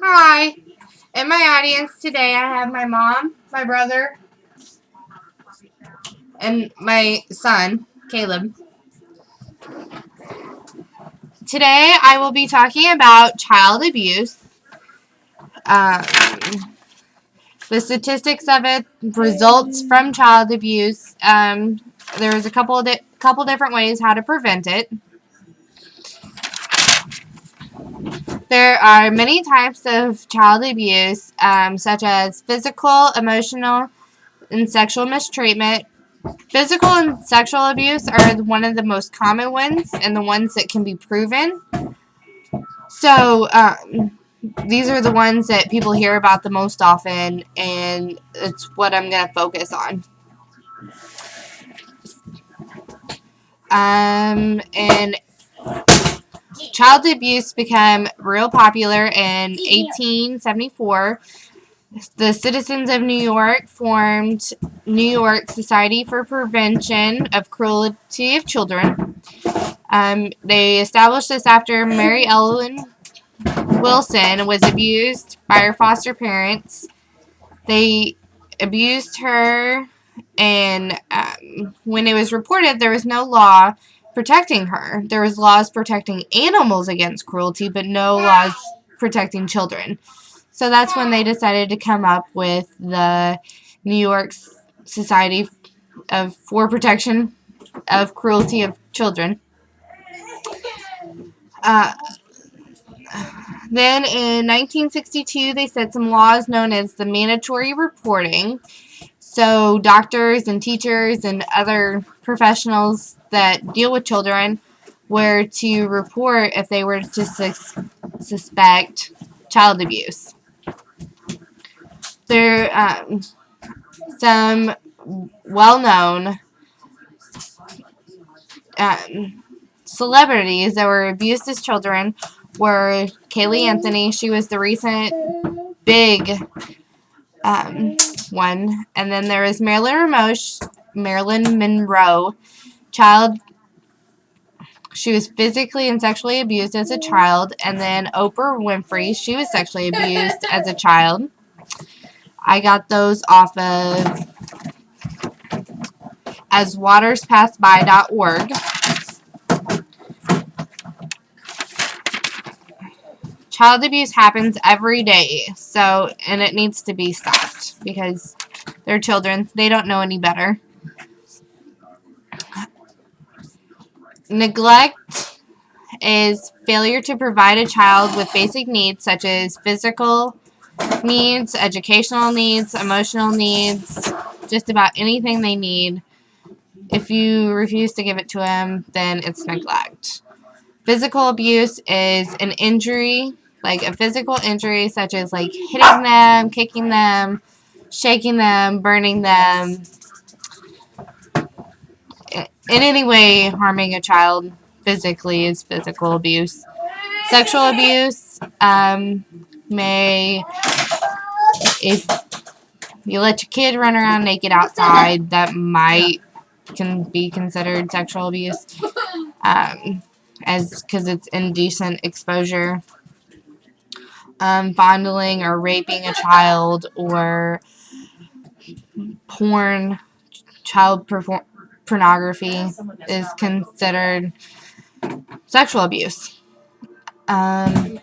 Hi. In my audience today, I have my mom, my brother, and my son, Caleb. Today, I will be talking about child abuse, um, the statistics of it, results from child abuse. There's a couple different ways how to prevent it. There are many types of child abuse, such as physical, emotional, and sexual mistreatment. Physical and sexual abuse are one of the most common ones and the ones that can be proven. So, these are the ones that people hear about the most often, and it's what I'm going to focus on. And child abuse became real popular in 1874. The citizens of New York formed New York Society for Prevention of Cruelty of Children. They established this after Mary Ellen Wilson was abused by her foster parents. They abused her, and when it was reported, there was no law protecting her. There was laws protecting animals against cruelty, but no laws protecting children. So that's when they decided to come up with the New York Society for Protection of Cruelty of Children. Then in 1962, they set some laws known as the mandatory reporting. So doctors and teachers and other professionals that deal with children were to report if they were to suspect child abuse. There are some well-known celebrities that were abused as children were Kaylee Anthony. She was the recent big one. And then there was Marilyn Monroe. She was physically and sexually abused as a child. And then Oprah Winfrey, she was sexually abused as a child. I got those off of aswaterspassby.org. Child abuse happens every day, and it needs to be stopped because they're children. They don't know any better. Neglect is failure to provide a child with basic needs such as physical needs, educational needs, emotional needs, just about anything they need. If you refuse to give it to them, then it's neglect. Physical abuse is an injury, like a physical injury such as like hitting them, kicking them, shaking them, burning them, in any way harming a child physically is physical abuse. Sexual abuse if you let your kid run around naked outside, that can be considered sexual abuse, because it's indecent exposure. Fondling or raping a child, or child pornography is considered sexual abuse.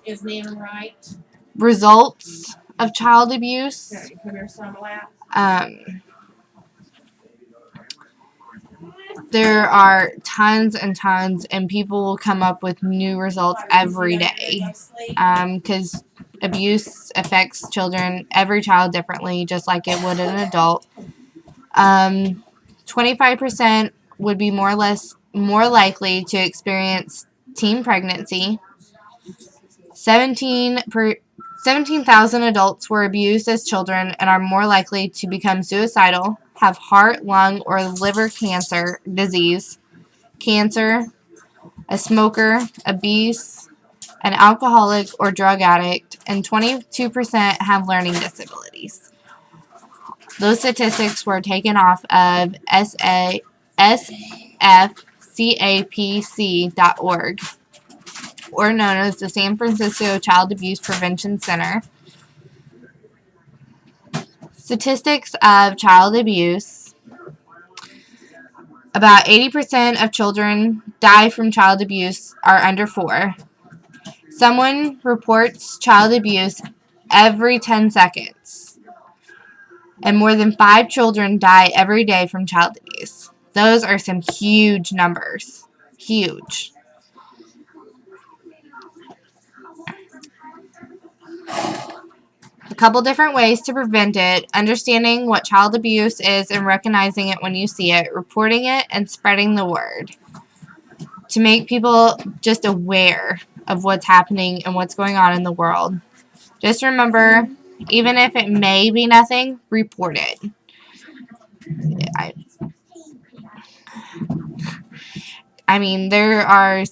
Is name right? Results of child abuse. There are tons and tons, and people will come up with new results every day, because abuse affects every child differently, just like it would an adult. 25% would be more likely to experience teen pregnancy. 17,000 adults were abused as children and are more likely to become suicidal, have heart, lung, or liver disease, cancer, a smoker, obese, an alcoholic or drug addict, and 22% have learning disabilities. Those statistics were taken off of sfcapc.org. or known as the San Francisco Child Abuse Prevention Center. Statistics of child abuse. About 80% of children die from child abuse are under 4. Someone reports child abuse every 10 seconds. And more than 5 children die every day from child abuse. Those are some huge numbers. Huge. A couple different ways to prevent it: understanding what child abuse is and recognizing it when you see it, reporting it, and spreading the word to make people just aware of what's happening and what's going on in the world. Just remember, even if it may be nothing, report it. I mean, there are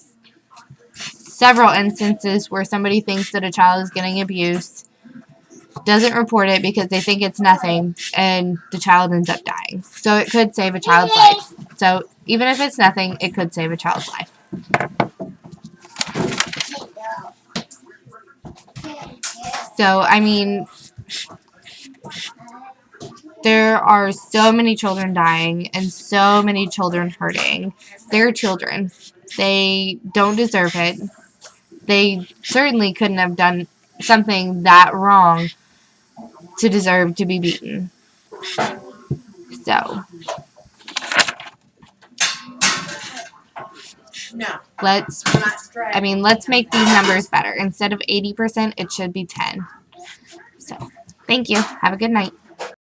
several instances where somebody thinks that a child is getting abused, doesn't report it because they think it's nothing, and the child ends up dying. So it could save a child's life. So even if it's nothing, it could save a child's life. So, I mean, there are so many children dying and so many children hurting. They're children. They don't deserve it. They certainly couldn't have done something that wrong to deserve to be beaten. So, let's make these numbers better. Instead of 80%, it should be 10. So, thank you. Have a good night.